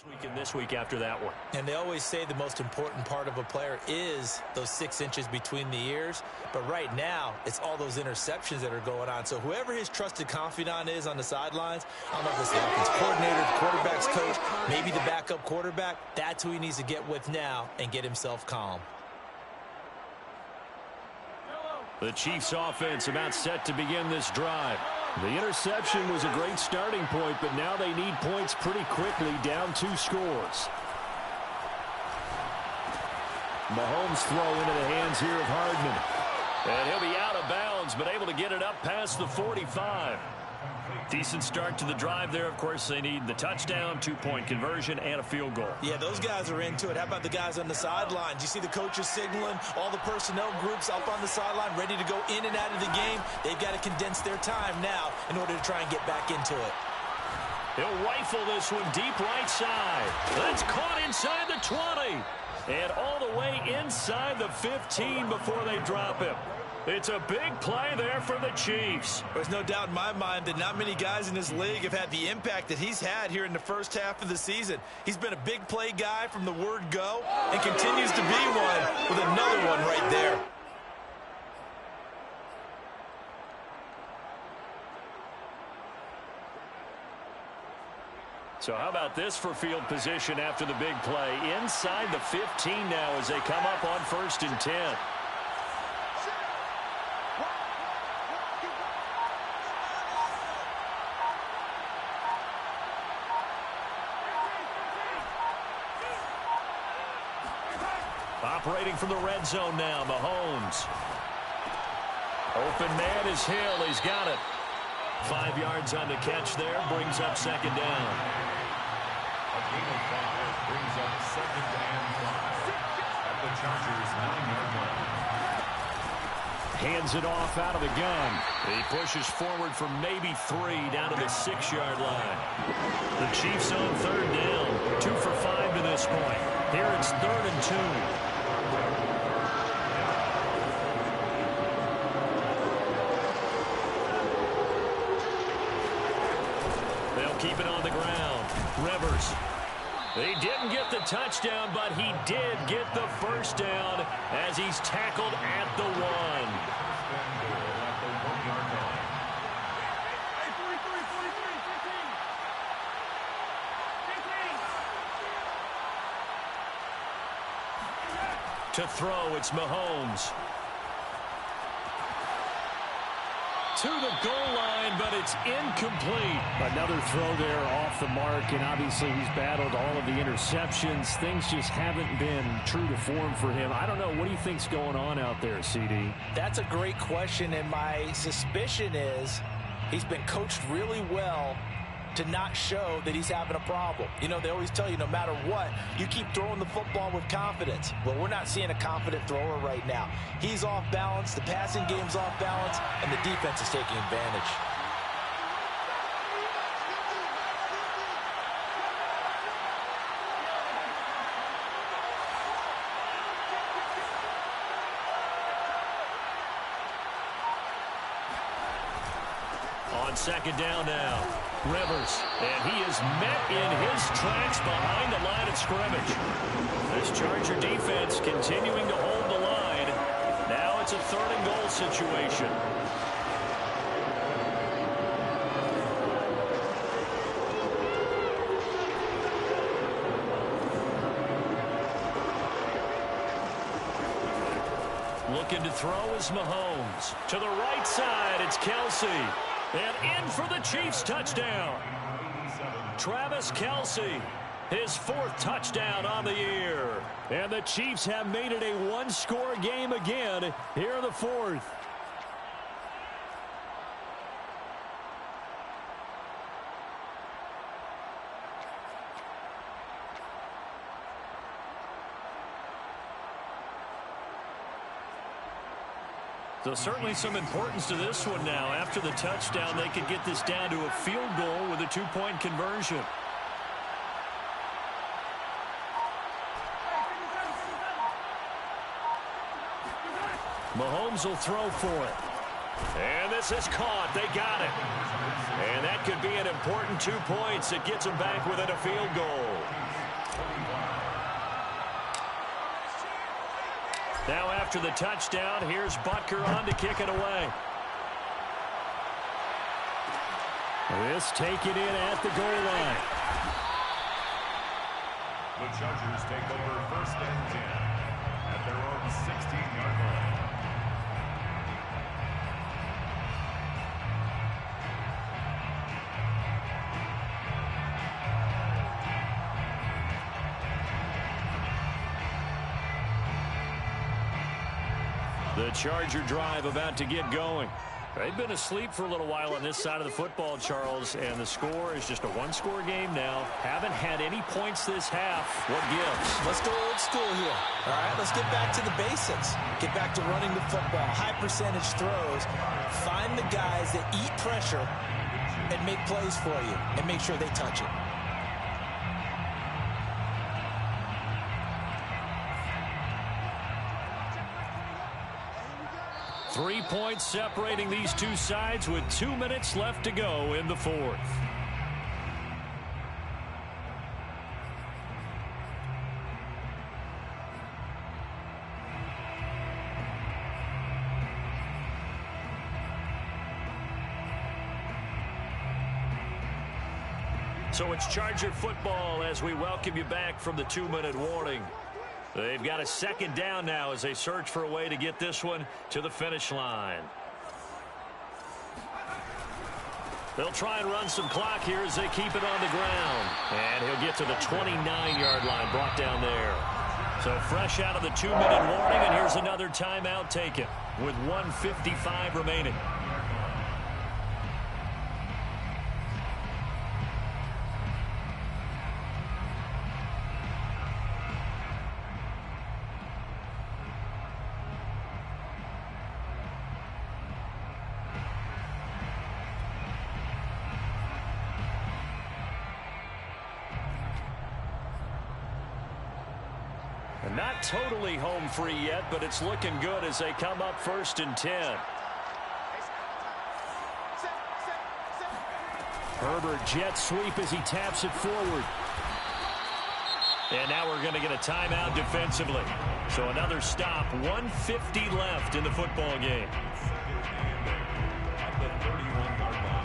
week and this week after that one. And they always say the most important part of a player is those 6 inches between the ears. But right now, it's all those interceptions that are going on. So whoever his trusted confidant is on the sidelines, I don't know if it's the offense coordinator, the quarterback's coach, maybe the backup quarterback, that's who he needs to get with now and get himself calm. The Chiefs offense about set to begin this drive. The interception was a great starting point, but now they need points pretty quickly, down 2 scores. Mahomes throw into the hands here of Hardman. And he'll be out of bounds, but able to get it up past the 45. Decent start to the drive there. Of course, they need the touchdown, 2-point conversion, and a field goal. Yeah, those guys are into it. How about the guys on the sidelines? You see the coaches signaling, all the personnel groups up on the sideline ready to go in and out of the game. They've got to condense their time now in order to try and get back into it. He'll rifle this one deep right side. That's caught inside the 20. And all the way inside the 15 before they drop him. It's a big play there for the Chiefs. There's no doubt in my mind that not many guys in this league have had the impact that he's had here in the first half of the season. He's been a big play guy from the word go and continues to be one with another one right there. So how about this for field position after the big play? Inside the 15 now as they come up on 1st and 10. Operating from the red zone now, Mahomes. Open man is Hill. He's got it. 5 yards on the catch there. Brings up 2nd down. A gain of 5 brings up 2nd and 5 at the Chargers' 9-yard line. Hands it off out of the gun. He pushes forward for maybe 3 down to the 6-yard line. The Chiefs on 3rd down. 2 for 5 to this point. Here it's 3rd and 2. Keep it on the ground. Rivers. He didn't get the touchdown, but he did get the first down as he's tackled at the 1. To throw, it's Mahomes. To the goal line, but it's incomplete. Another throw there off the mark, and obviously he's battled all of the interceptions. Things just haven't been true to form for him. I don't know. What do you think's going on out there, CD? That's a great question, and my suspicion is he's been coached really well to not show that he's having a problem. You know, they always tell you no matter what, you keep throwing the football with confidence. Well, we're not seeing a confident thrower right now. He's off balance, the passing game's off balance, and the defense is taking advantage. On second down now, Rivers, and he is met in his tracks behind the line of scrimmage. This Charger defense continuing to hold the line. Now it's a 3rd and goal situation. Looking to throw is Mahomes. To the right side, it's Kelsey. And in for the Chiefs touchdown. Travis Kelsey, his 4th touchdown on the year. And the Chiefs have made it a one-score game again here in the 4th. So certainly some importance to this one now. After the touchdown, they could get this down to a field goal with a 2-point conversion. Mahomes will throw for it. And this is caught. They got it. And that could be an important 2 points. It gets them back within a field goal. Now after the touchdown, here's Butker on to kick it away. This taken in at the goal line. The Chargers take over 1st and 10 at their own 16-yard line. The Charger drive about to get going. They've been asleep for a little while on this side of the football, Charles, and the score is just a one-score game now. Haven't had any points this half. What gives? Let's go old school here. All right, let's get back to the basics. Get back to running the football, high percentage throws. Find the guys that eat pressure and make plays for you and make sure they touch it. Three points separating these two sides with 2 minutes left to go in the 4th. So it's Charger football as we welcome you back from the 2-minute warning. They've got a 2nd down now as they search for a way to get this one to the finish line. They'll try and run some clock here as they keep it on the ground. And he'll get to the 29-yard line, brought down there. So fresh out of the 2-minute warning, and here's another timeout taken with 1:55 remaining. Not totally home free yet, but it's looking good as they come up 1st and 10. Herbert jet sweep as he taps it forward. And now we're going to get a timeout defensively. So another stop, 1:50 left in the football game. At the 31-yard line.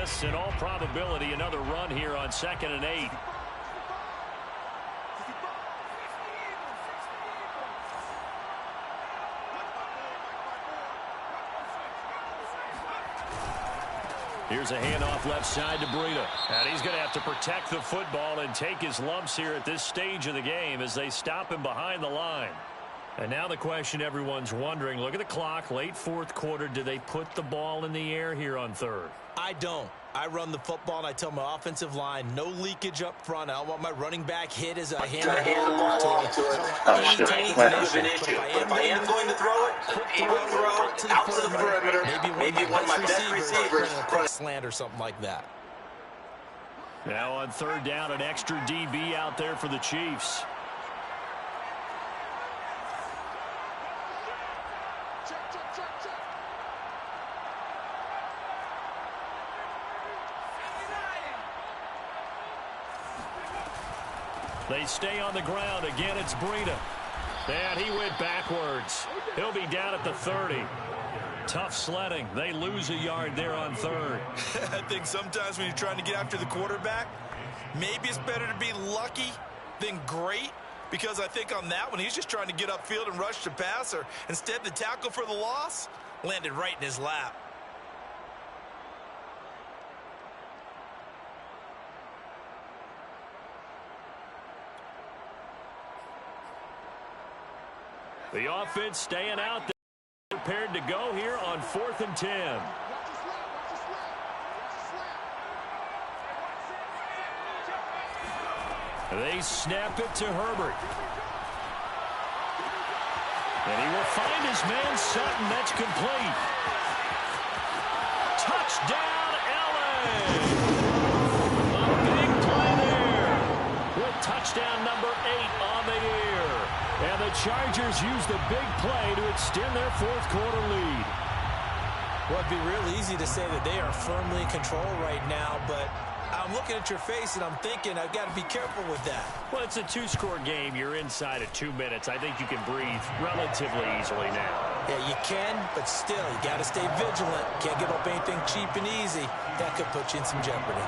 this. In all probability, another run here on 2nd and 8. Here's a handoff left side to Breida. And he's going to have to protect the football and take his lumps here at this stage of the game as they stop him behind the line. And now the question everyone's wondering, look at the clock, late 4th quarter. Do they put the ball in the air here on 3rd? I don't. I run the football, and I tell my offensive line, no leakage up front. I don't want my running back hit as I hand the ball off to him. Oh, shit. If I am going to throw it, throw it out to the perimeter. Maybe one of my best receivers. Slant or something like that. Now on 3rd down, an extra DB out there for the Chiefs. They stay on the ground. Again, it's Breida. And he went backwards. He'll be down at the 30. Tough sledding. They lose a yard there on 3rd. I think sometimes when you're trying to get after the quarterback, maybe it's better to be lucky than great, because I think on that one, he's just trying to get upfield and rush the passer. Instead, the tackle for the loss landed right in his lap. The offense staying out there, prepared to go here on 4th and 10. They snap it to Herbert. And he will find his man Sutton. That's complete. Touchdown, LA! A big play there with touchdown number 8 on the year. And the Chargers use the big play to extend their 4th quarter lead. Well, it'd be real easy to say that they are firmly in control right now, but I'm looking at your face and I'm thinking I've got to be careful with that. Well, it's a 2-score game. You're inside of 2 minutes. I think you can breathe relatively easily now. Yeah, you can, but still, you got to stay vigilant. Can't give up anything cheap and easy. That could put you in some jeopardy.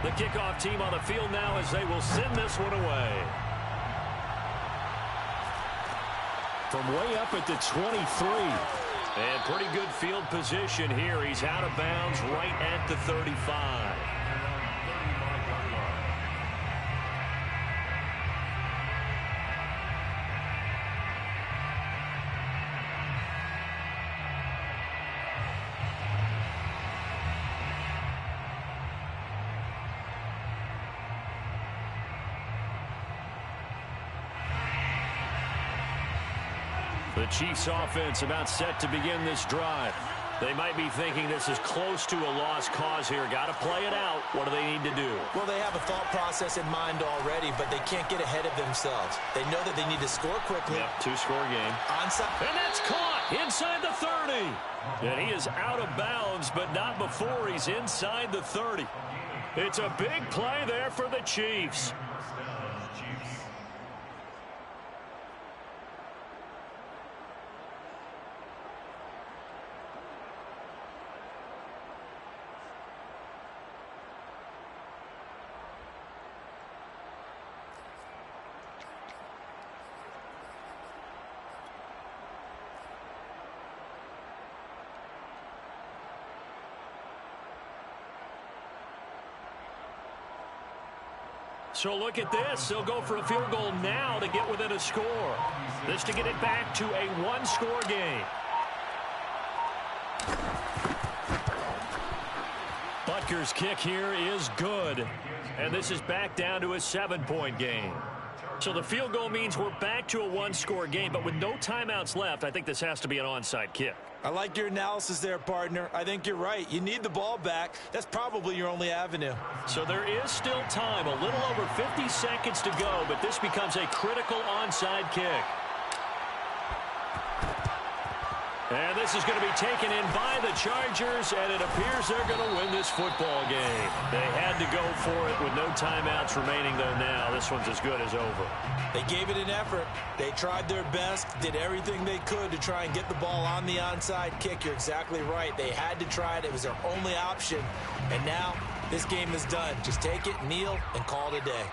The kickoff team on the field now as they will send this one away. From way up at the 23. And pretty good field position here. He's out of bounds right at the 35. The Chiefs offense about set to begin this drive. They might be thinking this is close to a lost cause here. Got to play it out. What do they need to do? Well, they have a thought process in mind already, but they can't get ahead of themselves. They know that they need to score quickly. Yep, 2-score game. Onside. And that's caught inside the 30. And he is out of bounds, but not before he's inside the 30. It's a big play there for the Chiefs. So look at this. They'll go for a field goal now to get within a score. This to get it back to a 1-score game. Butker's kick here is good. And this is back down to a 7-point game. So the field goal means we're back to a 1-score game, but with no timeouts left, I think this has to be an onside kick. I like your analysis there, partner. I think you're right. You need the ball back. That's probably your only avenue. So there is still time, a little over 50 seconds to go, but this becomes a critical onside kick. And this is going to be taken in by the Chargers, and it appears they're going to win this football game. They had to go for it with no timeouts remaining, though now. This one's as good as over. They gave it an effort. They tried their best, did everything they could to try and get the ball on the onside kick. You're exactly right. They had to try it. It was their only option. And now this game is done. Just take it, kneel, and call it a day.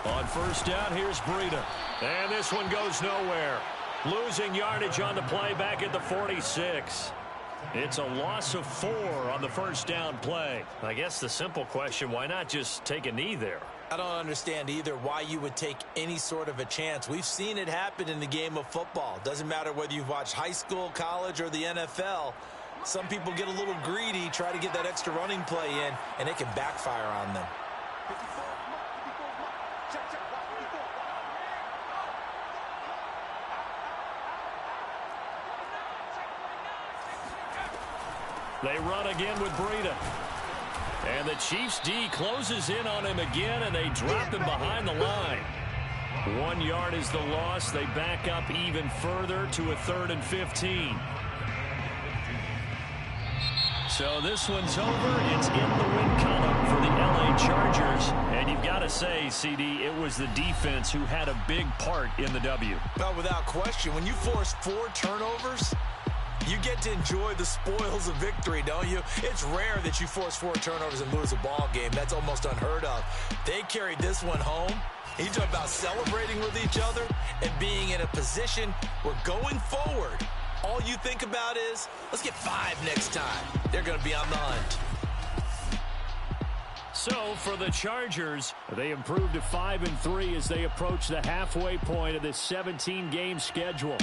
On first down, here's Breida. And this one goes nowhere. Losing yardage on the play back at the 46. It's a loss of 4 on the first down play. I guess the simple question, why not just take a knee there? I don't understand either why you would take any sort of a chance. We've seen it happen in the game of football. Doesn't matter whether you've watched high school, college, or the NFL. Some people get a little greedy, try to get that extra running play in, and it can backfire on them. They run again with Breida. And the Chiefs D closes in on him again, and they drop him behind the line. 1 yard is the loss. They back up even further to a 3rd and 15. So this one's over. It's in the win column for the LA Chargers. And you've got to say, CD, it was the defense who had a big part in the W. Well, without question, when you force 4 turnovers, you get to enjoy the spoils of victory, don't you? It's rare that you force 4 turnovers and lose a ball game. That's almost unheard of. They carried this one home. You talk about celebrating with each other and being in a position where going forward, all you think about is, let's get 5 next time. They're going to be on the hunt. So for the Chargers, they improved to 5-3 as they approach the halfway point of this 17-game schedule.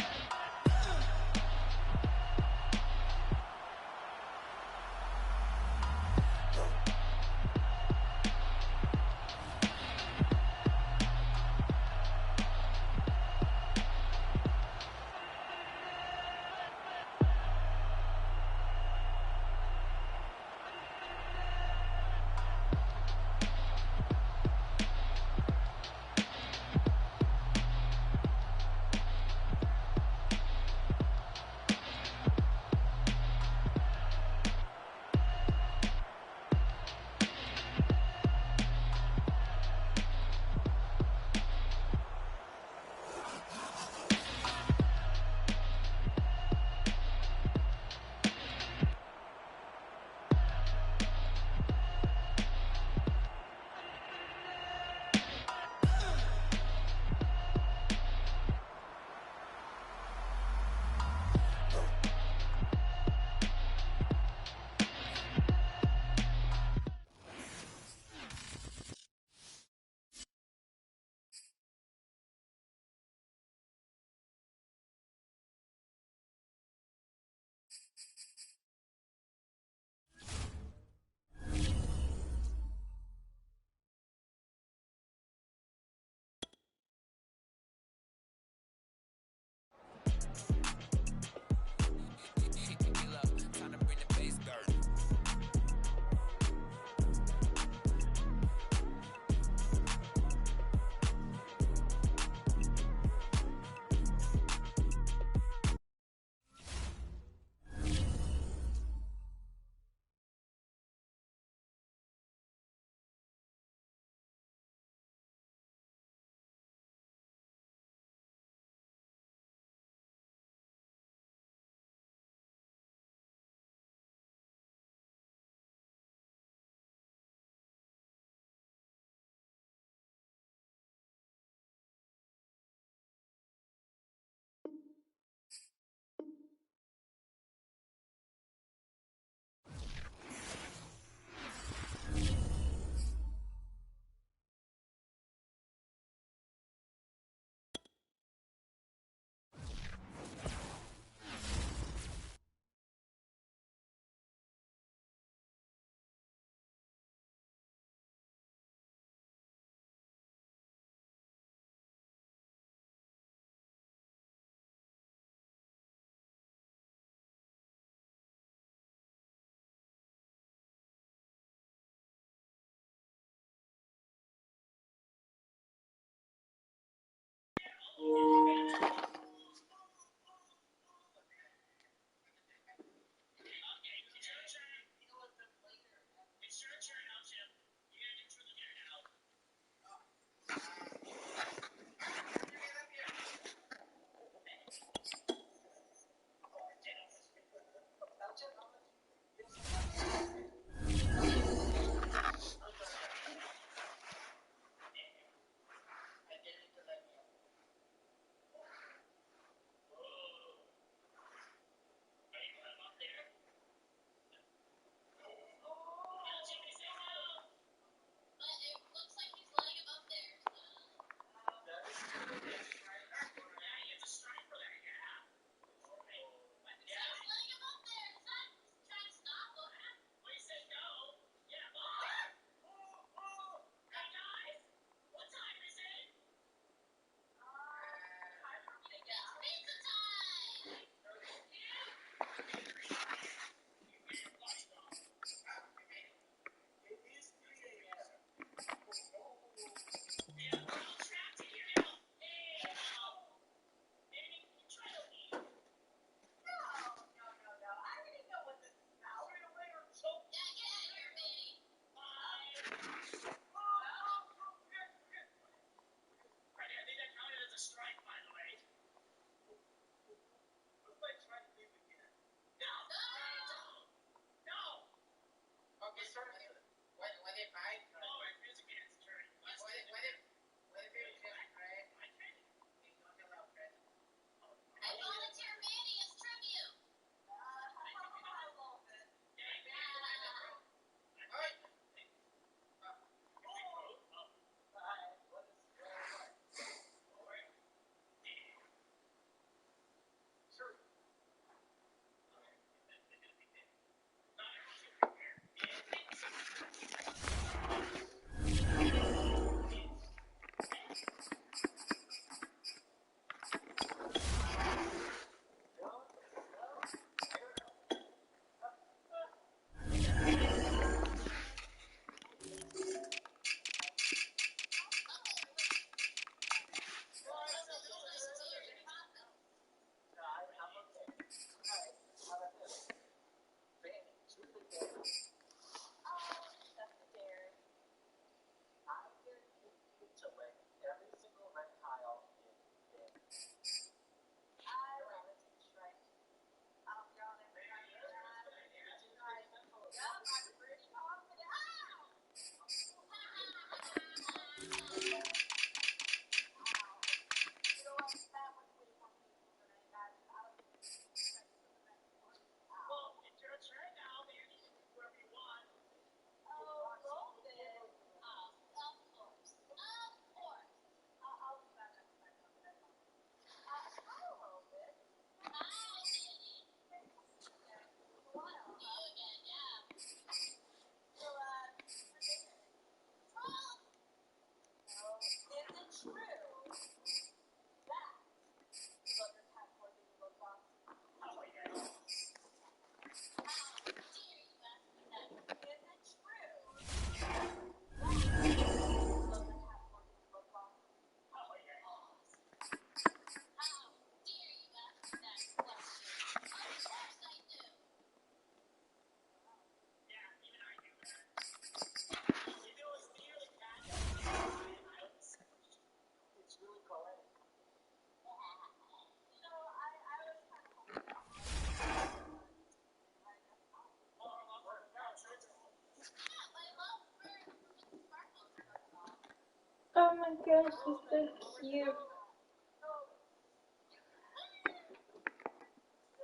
gosh, he's so cute.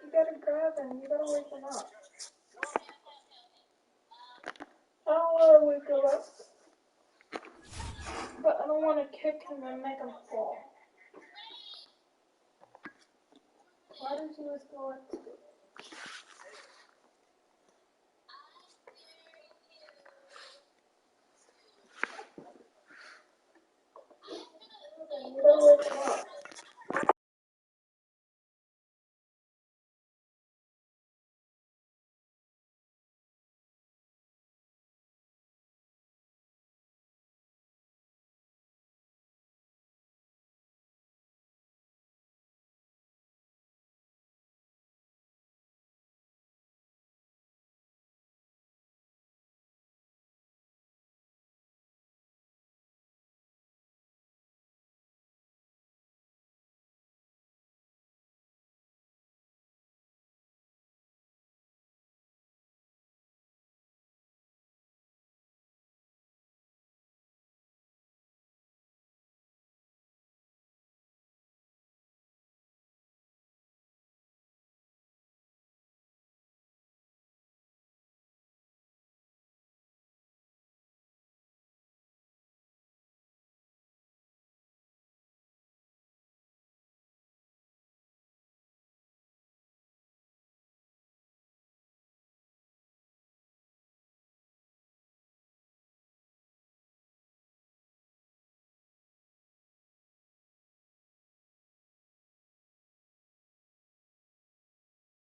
You gotta grab him. You gotta wake him up. I don't want to wake him up. But I don't want to kick him and make him fall. Why does he always go up to